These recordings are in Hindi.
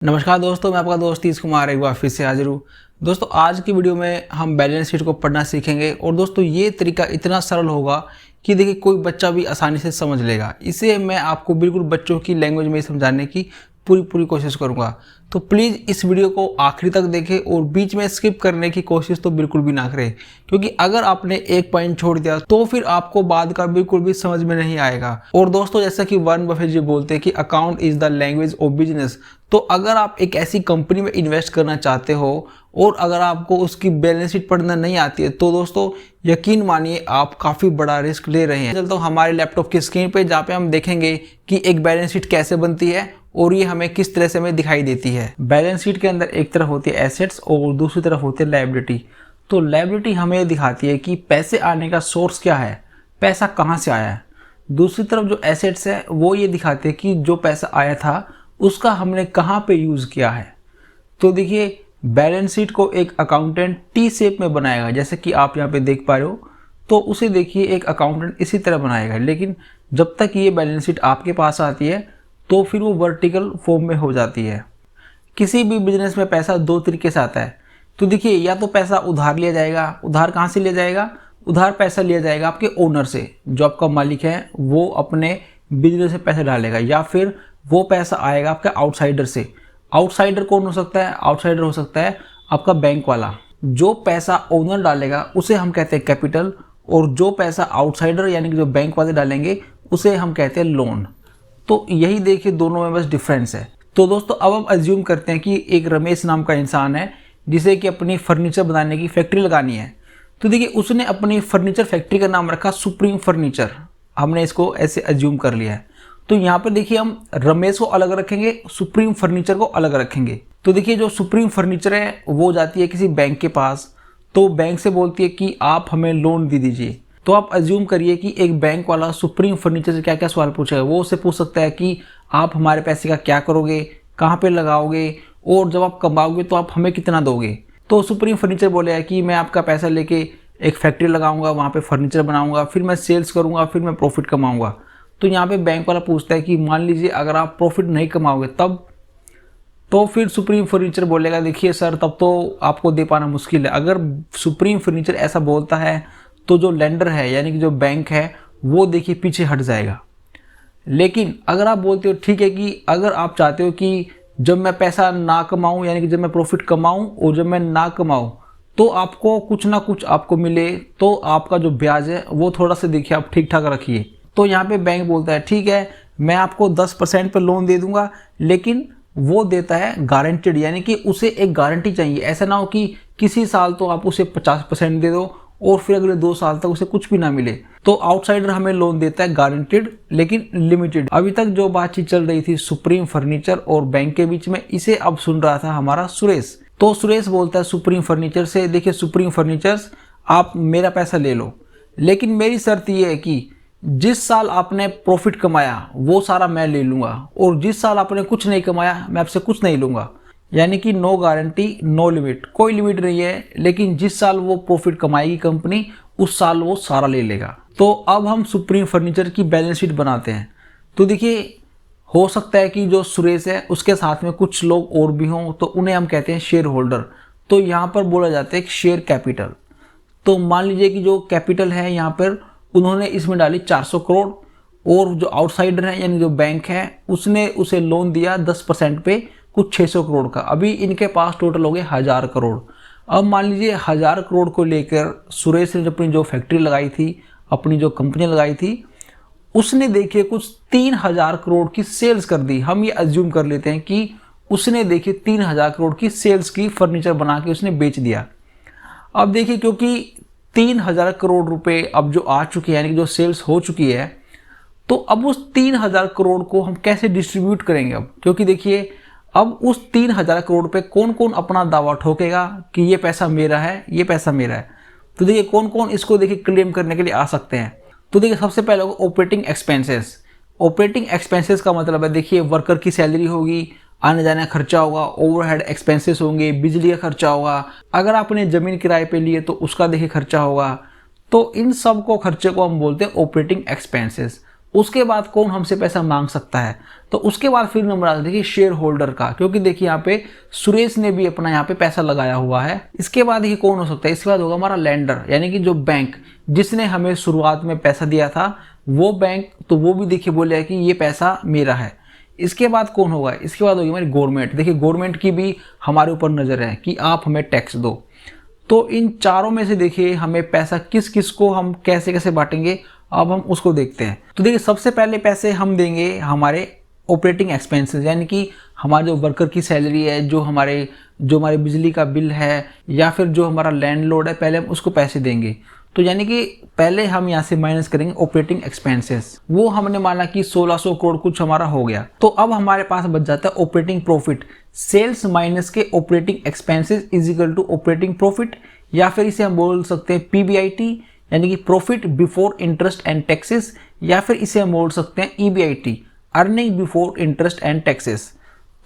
नमस्कार दोस्तों, मैं आपका दोस्त तीज कुमार एक बार फिर से हाजिर हूँ। दोस्तों आज की वीडियो में हम बैलेंस शीट को पढ़ना सीखेंगे और दोस्तों ये तरीका इतना सरल होगा कि देखिए कोई बच्चा भी आसानी से समझ लेगा। इसे मैं आपको बिल्कुल बच्चों की लैंग्वेज में समझाने की पूरी कोशिश करूँगा। तो प्लीज़ इस वीडियो को आखिरी तक देखें और बीच में स्किप करने की कोशिश तो बिल्कुल भी ना करें, क्योंकि अगर आपने एक पॉइंट छोड़ दिया तो फिर आपको बाद का बिल्कुल भी समझ में नहीं आएगा। और दोस्तों जैसा कि वॉरेन बफेट जी बोलते हैं कि account is the language of business. तो अगर आप एक ऐसी कंपनी में इन्वेस्ट करना चाहते हो और अगर आपको उसकी बैलेंस शीट पढ़ना नहीं आती है तो दोस्तों यकीन मानिए आप काफ़ी बड़ा रिस्क ले रहे हैं। चलता हूँ हमारे लैपटॉप की स्क्रीन पे, जहाँ पे हम देखेंगे कि एक बैलेंस शीट कैसे बनती है और ये हमें किस तरह से हमें दिखाई देती है। बैलेंस शीट के अंदर एक तरफ होती है एसेट्स और दूसरी तरफ होती है लायबिलिटी। तो लायबिलिटी हमें दिखाती है कि पैसे आने का सोर्स क्या है, पैसा कहाँ से आया है। दूसरी तरफ जो एसेट्स है वो ये दिखाते हैं कि जो पैसा आया था उसका हमने कहाँ पे यूज़ किया है। तो देखिए बैलेंस शीट को एक अकाउंटेंट टी शेप में बनाएगा, जैसे कि आप यहाँ पे देख पा रहे हो। तो उसे देखिए एक अकाउंटेंट इसी तरह बनाएगा, लेकिन जब तक ये बैलेंस शीट आपके पास आती है तो फिर वो वर्टिकल फॉर्म में हो जाती है। किसी भी बिजनेस में पैसा दो तरीके से आता है। तो देखिए या तो पैसा उधार लिया जाएगा, उधार कहाँ से लिया जाएगा, उधार पैसा लिया जाएगा आपके ओनर से, जो आपका मालिक है वो अपने बिजनेस में पैसे डालेगा, या फिर वो पैसा आएगा आपके आउटसाइडर से। आउटसाइडर कौन हो सकता है? आउटसाइडर हो सकता है आपका बैंक वाला। जो पैसा ओनर डालेगा उसे हम कहते हैं कैपिटल, और जो पैसा आउटसाइडर यानी कि जो बैंक वाले डालेंगे उसे हम कहते हैं लोन। तो यही देखिए दोनों में बस डिफरेंस है। तो दोस्तों अब हम अज्यूम करते हैं कि एक रमेश नाम का इंसान है जिसे कि अपनी फर्नीचर बनाने की फैक्ट्री लगानी है। तो देखिए उसने अपनी फर्नीचर फैक्ट्री का नाम रखा सुप्रीम फर्नीचर। हमने इसको ऐसे अज्यूम कर लिया है। तो यहाँ पर देखिए हम रमेश को अलग रखेंगे, सुप्रीम फर्नीचर को अलग रखेंगे। तो देखिए जो सुप्रीम फर्नीचर है वो जाती है किसी बैंक के पास, तो बैंक से बोलती है कि आप हमें लोन दे दीजिए। तो आप अज्यूम करिए कि एक बैंक वाला सुप्रीम फर्नीचर से क्या क्या सवाल पूछेगा। वो उससे पूछ सकता है कि आप हमारे पैसे का क्या करोगे, कहाँ पे लगाओगे, और जब आप कमाओगे तो आप हमें कितना दोगे। तो सुप्रीम फर्नीचर बोलेगा कि मैं आपका पैसा लेके एक फैक्ट्री लगाऊंगा, वहाँ पे फर्नीचर बनाऊंगा, फिर मैं सेल्स करूंगा, फिर मैं प्रॉफिट कमाऊंगा। तो यहाँ पे बैंक वाला पूछता है कि मान लीजिए अगर आप प्रॉफिट नहीं कमाओगे तब। तो फिर सुप्रीम फर्नीचर बोलेगा देखिए सर तब तो आपको दे पाना मुश्किल है। अगर सुप्रीम फर्नीचर ऐसा बोलता है तो जो लेंडर है यानी कि जो बैंक है वो देखिए पीछे हट जाएगा। लेकिन अगर आप बोलते हो ठीक है कि अगर आप चाहते हो कि जब मैं पैसा ना कमाऊं यानी कि जब मैं प्रॉफिट कमाऊं और जब मैं ना कमाऊं तो आपको कुछ ना कुछ आपको मिले, तो आपका जो ब्याज है वो थोड़ा सा देखिए आप ठीक ठाक रखिए। तो यहाँ पे बैंक बोलता है ठीक है मैं आपको 10% पे लोन दे दूंगा, लेकिन वो देता है गारंटेड, यानी कि उसे एक गारंटी चाहिए। ऐसा ना हो कि किसी साल तो आप उसे 50% दे दो और फिर अगले 2 साल तक उसे कुछ भी ना मिले। तो आउटसाइडर हमें लोन देता है गारंटेड लेकिन लिमिटेड। अभी तक जो बातचीत चल रही थी सुप्रीम फर्नीचर और बैंक के बीच में, इसे अब सुन रहा था हमारा सुरेश। तो सुरेश बोलता है सुप्रीम फर्नीचर से देखिए सुप्रीम फर्नीचर्स आप मेरा पैसा ले लो, लेकिन मेरी शर्त ये है कि जिस साल आपने प्रॉफिट कमाया वो सारा मैं ले लूँगा, और जिस साल आपने कुछ नहीं कमाया मैं आपसे कुछ नहीं लूँगा। यानी कि नो गारंटी नो लिमिट, कोई लिमिट नहीं है, लेकिन जिस साल वो प्रॉफिट कमाएगी कंपनी उस साल वो सारा ले लेगा। तो अब हम सुप्रीम फर्नीचर की बैलेंस शीट बनाते हैं। तो देखिए हो सकता है कि जो सुरेश है उसके साथ में कुछ लोग और भी हों, तो उन्हें हम कहते हैं शेयर होल्डर। तो यहाँ पर बोला जाता है शेयर कैपिटल। तो मान लीजिए कि जो कैपिटल है यहाँ पर उन्होंने इसमें डाली 400 करोड़, और जो आउटसाइडर है यानी जो बैंक है उसने उसे लोन दिया 10% पे कुछ 600 करोड़ का। अभी इनके पास टोटल हो गए 1000 करोड़। अब मान लीजिए 1000 करोड़ को लेकर सुरेश ने अपनी जो फैक्ट्री लगाई थी, अपनी जो कंपनी लगाई थी, उसने देखिए कुछ 3000 करोड़ की सेल्स कर दी। हम ये अज्यूम कर लेते हैं कि उसने देखिए 3000 करोड़ की सेल्स की, फर्नीचर बना के उसने बेच दिया। अब देखिए क्योंकि 3000 करोड़ रुपए अब जो आ चुके हैं यानी कि जो सेल्स हो चुकी है, तो अब उस 3000 करोड़ को हम कैसे डिस्ट्रीब्यूट करेंगे अब, क्योंकि देखिए अब उस 3000 करोड़ पे कौन कौन अपना दावा ठोकेगा कि ये पैसा मेरा है, ये पैसा मेरा है। तो देखिए कौन कौन इसको देखिए क्लेम करने के लिए आ सकते हैं। तो देखिए सबसे पहले होगा ऑपरेटिंग एक्सपेंसेस। ऑपरेटिंग एक्सपेंसेस का मतलब है देखिए वर्कर की सैलरी होगी, आने जाने का खर्चा होगा, ओवरहेड एक्सपेंसेस होंगे, बिजली का खर्चा होगा, अगर आपने ज़मीन किराए पे लिए तो उसका देखिए खर्चा होगा। तो इन सब को खर्चे को हम बोलते हैं ऑपरेटिंग एक्सपेंसेस। उसके बाद कौन हमसे पैसा मांग सकता है, तो उसके बाद फिर नंबर आता है देखिए शेयर होल्डर का, क्योंकि देखिए यहाँ पे सुरेश ने भी अपना यहाँ पे पैसा लगाया हुआ है। इसके बाद देखिए कौन हो सकता है, इसके बाद होगा हमारा लैंडर, यानी कि जो बैंक जिसने हमें शुरुआत में पैसा दिया था वो बैंक, तो वो भी देखिए बोले कि ये पैसा मेरा है। इसके बाद कौन होगा, इसके बाद होगी हमारी गवर्नमेंट। देखिए गवर्नमेंट की भी हमारे ऊपर नज़र है कि आप हमें टैक्स दो। तो इन चारों में से देखिए हमें पैसा किस किस को हम कैसे कैसे बांटेंगे, अब हम उसको देखते हैं। तो देखिए सबसे पहले पैसे हम देंगे हमारे ऑपरेटिंग एक्सपेंसेस, यानी कि हमारे जो वर्कर की सैलरी है, जो हमारे बिजली का बिल है, या फिर जो हमारा लैंडलॉर्ड है, पहले हम उसको पैसे देंगे। तो यानी कि पहले हम यहाँ से माइनस करेंगे ऑपरेटिंग एक्सपेंसेस, वो हमने माना कि 1600 करोड़ कुछ हमारा हो गया। तो अब हमारे पास बच जाता है ऑपरेटिंग प्रॉफिट, सेल्स माइनस के operating expenses is equal to operating profit, या फिर इसे हम बोल सकते हैं पीबीआईटी, यानी कि profit before interest and taxes, या फिर इसे हम बोल सकते हैं EBIT, earning before interest and taxes.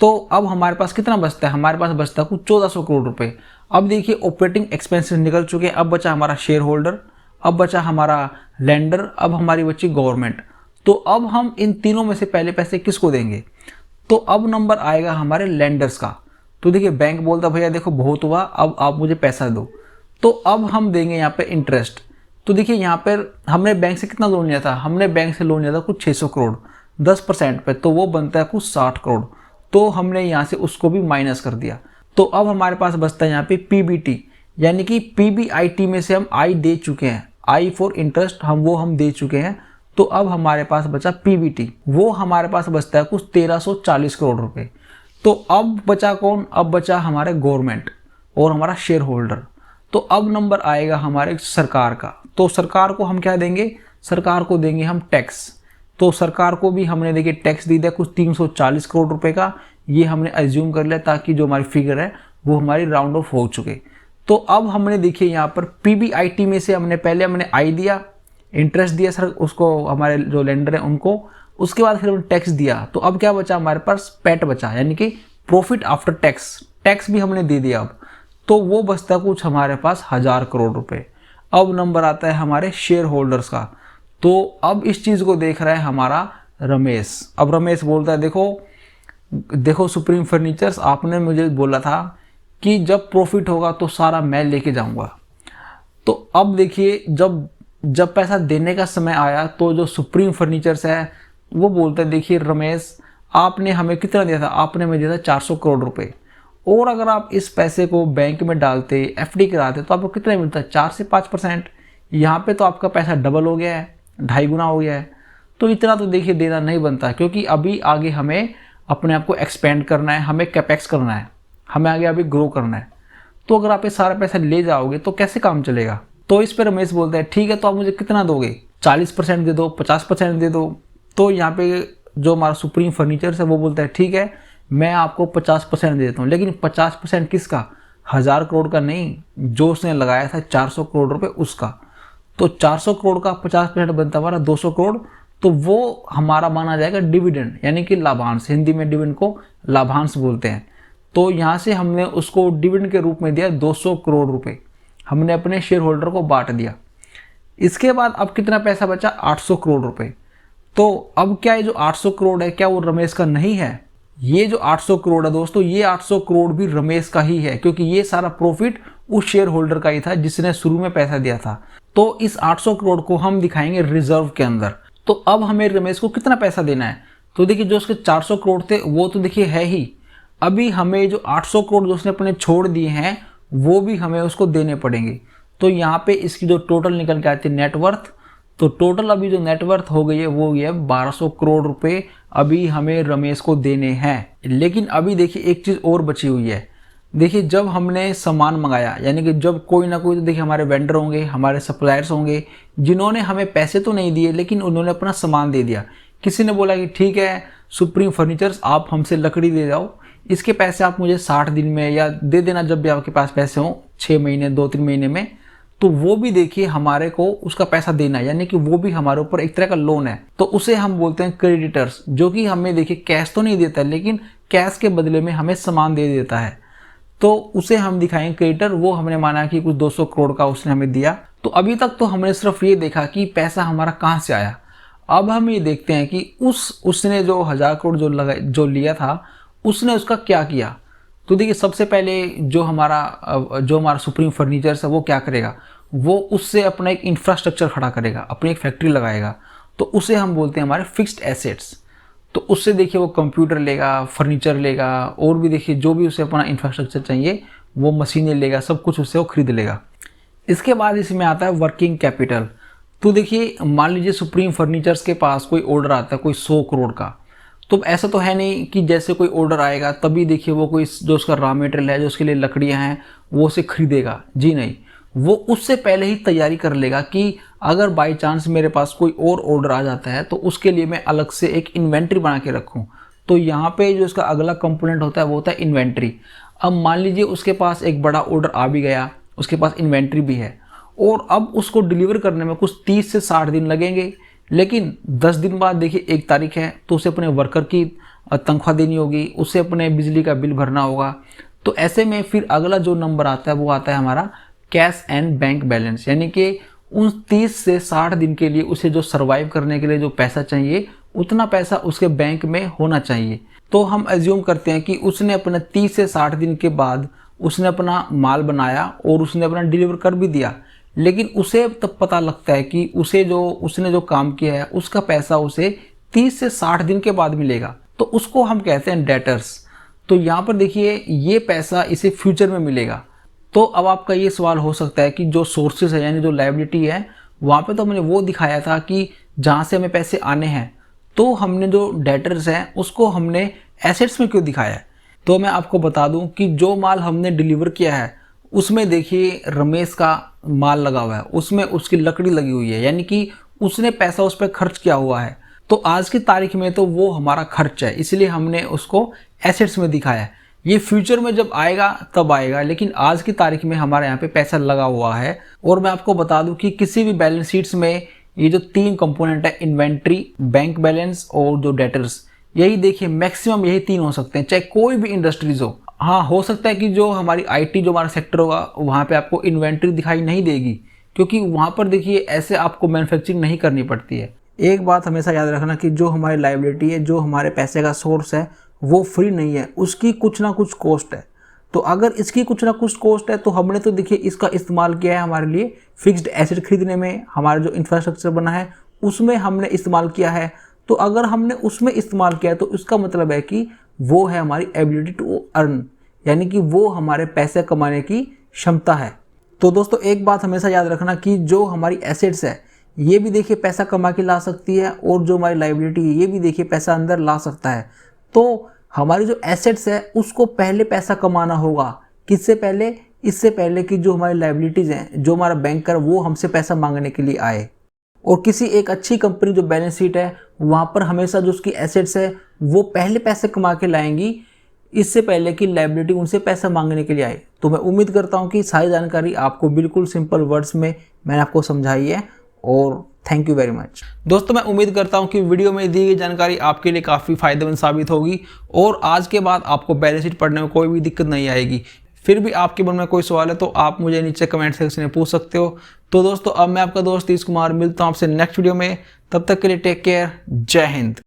तो अब हमारे पास कितना बचता है, हमारे पास बचता है कुछ 1400 करोड़ रुपए। अब देखिए ऑपरेटिंग एक्सपेंसेस निकल चुके हैं, अब बचा हमारा शेयर होल्डर, अब बचा हमारा लेंडर, अब हमारी बची गवर्नमेंट। तो अब हम इन तीनों में से पहले पैसे किसको देंगे, तो अब नंबर आएगा हमारे लेंडर्स का। तो देखिए बैंक बोलता भैया देखो बहुत हुआ, अब आप मुझे पैसा दो। तो अब हम देंगे यहाँ पे इंटरेस्ट। तो देखिए यहाँ पर हमने बैंक से कितना लोन लिया था, हमने बैंक से लोन लिया था कुछ 600 करोड़ 10% पे, तो वो बनता है कुछ 60 करोड़। तो हमने यहाँ से उसको भी माइनस कर दिया। तो अब हमारे पास बचता है यहाँ पे पीबीटी, यानी कि पीबीआईटी में से हम आई दे चुके हैं, आई फॉर इंटरेस्ट हम दे चुके हैं। तो अब हमारे पास बचा पीबीटी, वो हमारे पास बचता है कुछ 1340 करोड़ रुपए। तो अब बचा कौन, अब बचा हमारे गवर्नमेंट और हमारा शेयर होल्डर। तो अब नंबर आएगा हमारे सरकार का। तो सरकार को हम क्या देंगे, सरकार को देंगे हम टैक्स। तो सरकार को भी हमने देखिए टैक्स दे दिया कुछ 340 करोड़ रुपए का, ये हमने एज्यूम कर लिया ताकि जो हमारी फिगर है वो हमारी राउंड ऑफ हो चुके। तो अब हमने देखिए यहाँ पर पीबीआईटी में से हमने आई दिया, इंटरेस्ट दिया सर उसको, हमारे जो लेंडर है उनको, उसके बाद फिर हमने टैक्स दिया। तो अब क्या बचा हमारे पास, पैट बचा, यानी कि प्रॉफिट आफ्टर टैक्स, टैक्स भी हमने दे दिया अब। तो वो बचता कुछ हमारे पास 1000 करोड़ रुपए। अब नंबर आता है हमारे शेयर होल्डर्स का। तो अब इस चीज़ को देख रहा है हमारा रमेश। अब रमेश बोलता है देखो सुप्रीम फर्नीचर्स, आपने मुझे बोला था कि जब प्रॉफिट होगा तो सारा मैं लेके जाऊंगा। तो अब देखिए जब पैसा देने का समय आया तो जो सुप्रीम फर्नीचर्स है वो बोलता है देखिए रमेश आपने हमें कितना दिया था, आपने हमें दिया था 400 करोड़ रुपए, और अगर आप इस पैसे को बैंक में डालते, एफडी कराते, तो आपको कितना मिलता है, 4 से 5%। यहाँ पे तो आपका पैसा डबल हो गया है, 2.5 गुना हो गया है। तो इतना तो देखिए देना नहीं बनता, क्योंकि अभी आगे हमें अपने आप को एक्सपेंड करना है, हमें कैपेक्स करना है, हमें आगे अभी ग्रो करना है। तो अगर आप ये सारा पैसा ले जाओगे तो कैसे काम चलेगा। तो इस पर रमेश बोलता है ठीक है तो आप मुझे कितना दोगे, 40% दे दो, 50% दे दो। तो यहाँ पे जो हमारा सुप्रीम फर्नीचर है वो बोलता है ठीक है मैं आपको 50% दे देता हूँ, लेकिन 50% किसका, 1000 करोड़ का नहीं, जो उसने लगाया था 400 करोड़ रुपए उसका। तो 400 करोड़ का 50% बनता हमारा 200 करोड़। तो वो हमारा माना जाएगा डिविडेंड, यानी कि लाभांश, हिंदी में डिविडेंड को लाभांश बोलते हैं। तो यहाँ से हमने उसको डिविडेंड के रूप में दिया 200 करोड़ रुपए, हमने अपने शेयर होल्डर को बांट दिया। इसके बाद अब कितना पैसा बचा, 800 करोड़ रुपए। तो अब क्या ये जो 800 करोड़ है क्या वो रमेश का नहीं है, ये जो 800 करोड़ है दोस्तों, ये 800 करोड़ भी रमेश का ही है, क्योंकि ये सारा प्रॉफिट उस शेयर होल्डर का ही था जिसने शुरू में पैसा दिया था। तो इस 800 करोड़ को हम दिखाएंगे रिजर्व के अंदर। तो अब हमें रमेश को कितना पैसा देना है, तो देखिए जो उसके 400 करोड़ थे वो तो देखिए है ही, अभी हमें जो 800 करोड़ जो उसने अपने छोड़ दिए हैं वो भी हमें उसको देने पड़ेंगे। तो यहाँ पे इसकी जो टोटल निकल के आती है नेटवर्थ, तो टोटल अभी जो नेटवर्थ हो गई है वो ये 1200 करोड़ रुपए अभी हमें रमेश को देने हैं। लेकिन अभी देखिए एक चीज़ और बची हुई है, देखिए जब हमने सामान मंगाया, यानी कि जब कोई ना कोई तो देखिए हमारे वेंडर होंगे, हमारे सप्लायर्स होंगे जिन्होंने हमें पैसे तो नहीं दिए लेकिन उन्होंने अपना सामान दे दिया। किसी ने बोला कि ठीक है सुप्रीम फर्नीचर्स आप हमसे लकड़ी दे जाओ, इसके पैसे आप मुझे 60 दिन में या दे देना जब भी आपके पास पैसे हों, 6 महीने 2-3 महीने में। तो वो भी देखिए हमारे को उसका पैसा देना है, यानी कि वो भी हमारे ऊपर एक तरह का लोन है। तो उसे हम बोलते हैं क्रेडिटर्स, जो कि हमें देखिए कैश तो नहीं देता लेकिन कैश के बदले में हमें सामान दे देता है। तो उसे हम दिखाएंगे क्रेडिटर, वो हमने माना कि कुछ 200 करोड़ का उसने हमें दिया। तो अभी तक तो हमने सिर्फ ये देखा कि पैसा हमारा कहाँ से आया। अब हम ये देखते हैं कि उसने जो 1000 करोड़ जो लिया था, उसने उसका क्या किया। तो देखिए, सबसे पहले जो हमारा सुप्रीम फर्नीचर्स है वो क्या करेगा, वो उससे अपना एक इंफ्रास्ट्रक्चर खड़ा करेगा, अपनी एक फैक्ट्री लगाएगा। तो उसे हम बोलते हैं हमारे फिक्स्ड एसेट्स। तो उससे देखिए वो कंप्यूटर लेगा, फर्नीचर लेगा, और भी देखिए जो भी उसे अपना इंफ्रास्ट्रक्चर चाहिए वो मशीनें लेगा, सब कुछ उससे वो खरीद लेगा। इसके बाद इसमें आता है वर्किंग कैपिटल। तो देखिए, मान लीजिए सुप्रीम फर्नीचर्स के पास कोई ऑर्डर आता है कोई 100 करोड़ का। तो ऐसा तो है नहीं कि जैसे कोई ऑर्डर आएगा तभी देखिए वो कोई जो उसका रॉ मटेरियल है, जो उसके लिए लकड़ियां हैं, वो उसे खरीदेगा। जी नहीं, वो उससे पहले ही तैयारी कर लेगा कि अगर बाई चांस मेरे पास कोई और ऑर्डर आ जाता है तो उसके लिए मैं अलग से एक इन्वेंट्री बना के रखूँ। तो यहाँ पे जो उसका अगला कंपोनेंट होता है वो होता है इन्वेंट्री। अब मान लीजिए उसके पास एक बड़ा ऑर्डर आ भी गया, उसके पास इन्वेंट्री भी है, और अब उसको डिलीवर करने में कुछ 30 से 60 दिन लगेंगे। लेकिन 10 दिन बाद देखिए 1 तारीख है, तो उसे अपने वर्कर की तनख्वाह देनी होगी, उसे अपने बिजली का बिल भरना होगा। तो ऐसे में फिर अगला जो नंबर आता है वो आता है हमारा कैश एंड बैंक बैलेंस। यानी कि उन 30 से 60 दिन के लिए उसे जो सर्वाइव करने के लिए जो पैसा चाहिए, उतना पैसा उसके बैंक में होना चाहिए। तो हम एज्यूम करते हैं कि उसने अपने 30 से 60 दिन के बाद उसने अपना माल बनाया और उसने अपना डिलीवर कर भी दिया। लेकिन उसे तब पता लगता है कि उसने जो काम किया है उसका पैसा उसे 30 से 60 दिन के बाद मिलेगा। तो उसको हम कहते हैं डेटर्स। तो यहाँ पर देखिए ये पैसा इसे फ्यूचर में मिलेगा। तो अब आपका ये सवाल हो सकता है कि जो सोर्सेज है यानी जो लायबिलिटी है, वहाँ पे तो हमने वो दिखाया था कि जहाँ से हमें पैसे आने हैं, तो हमने जो डेटर्स हैं उसको हमने एसेट्स में क्यों दिखाया है। तो मैं आपको बता दूं कि जो माल हमने डिलीवर किया है उसमें देखिए रमेश का माल लगा हुआ है, उसमें उसकी लकड़ी लगी हुई है, यानी कि उसने पैसा उस पर खर्च किया हुआ है। तो आज की तारीख में तो वो हमारा खर्च है, इसलिए हमने उसको एसेट्स में दिखाया है। ये फ्यूचर में जब आएगा तब आएगा, लेकिन आज की तारीख में हमारे यहाँ पे पैसा लगा हुआ है। और मैं आपको बता दूं कि किसी भी बैलेंस शीट्स में ये जो 3 कंपोनेंट है, इन्वेंट्री, बैंक बैलेंस और जो डेटर्स, यही देखिए मैक्सिमम यही 3 हो सकते हैं, चाहे कोई भी इंडस्ट्रीज हो। हाँ, हो सकता है कि जो हमारी आईटी जो हमारा सेक्टर होगा वहाँ पे आपको इन्वेंट्री दिखाई नहीं देगी, क्योंकि वहाँ पर देखिए ऐसे आपको मैन्युफैक्चरिंग नहीं करनी पड़ती है। एक बात हमेशा याद रखना कि जो हमारी लायबिलिटी है, जो हमारे पैसे का सोर्स है, वो फ्री नहीं है, उसकी कुछ ना कुछ कॉस्ट है। तो अगर इसकी कुछ ना कुछ कॉस्ट है तो हमने तो देखिए इसका इस्तेमाल किया है हमारे लिए फिक्स्ड एसेट खरीदने में, हमारा जो इंफ्रास्ट्रक्चर बना है उसमें हमने इस्तेमाल किया है। तो अगर हमने उसमें इस्तेमाल किया है तो इसका मतलब है कि वो है हमारी एबिलिटी टू अर्न, यानी कि वो हमारे पैसे कमाने की क्षमता है। तो दोस्तों एक बात हमेशा याद रखना कि जो हमारी एसेट्स है ये भी देखिए पैसा कमा के ला सकती है, और जो हमारी लायबिलिटी है ये भी देखिए पैसा अंदर ला सकता है। तो हमारी जो एसेट्स है उसको पहले पैसा कमाना होगा। किससे पहले? इससे पहले कि जो हमारी लायबिलिटीज़ हैं, जो हमारा बैंकर वो हमसे पैसा मांगने के लिए आए। और किसी एक अच्छी कंपनी जो बैलेंस शीट है वहाँ पर हमेशा जो उसकी एसेट्स है वो पहले पैसे कमा के लाएंगी, इससे पहले कि लायबिलिटी उनसे पैसा मांगने के लिए आए। तो मैं उम्मीद करता हूँ कि सारी जानकारी आपको बिल्कुल सिंपल वर्ड्स में मैंने आपको समझाई है, और थैंक यू वेरी मच। दोस्तों मैं उम्मीद करता हूँ कि वीडियो में दी गई जानकारी आपके लिए काफ़ी फायदेमंद साबित होगी, और आज के बाद आपको बैलेंस शीट पढ़ने में कोई भी दिक्कत नहीं आएगी। फिर भी आपके मन में कोई सवाल है तो आप मुझे नीचे कमेंट सेक्शन में पूछ सकते हो। तो दोस्तों अब मैं आपका दोस्त तीस कुमार मिलता हूँ आपसे नेक्स्ट वीडियो में, तब तक के लिए टेक केयर, जय हिंद।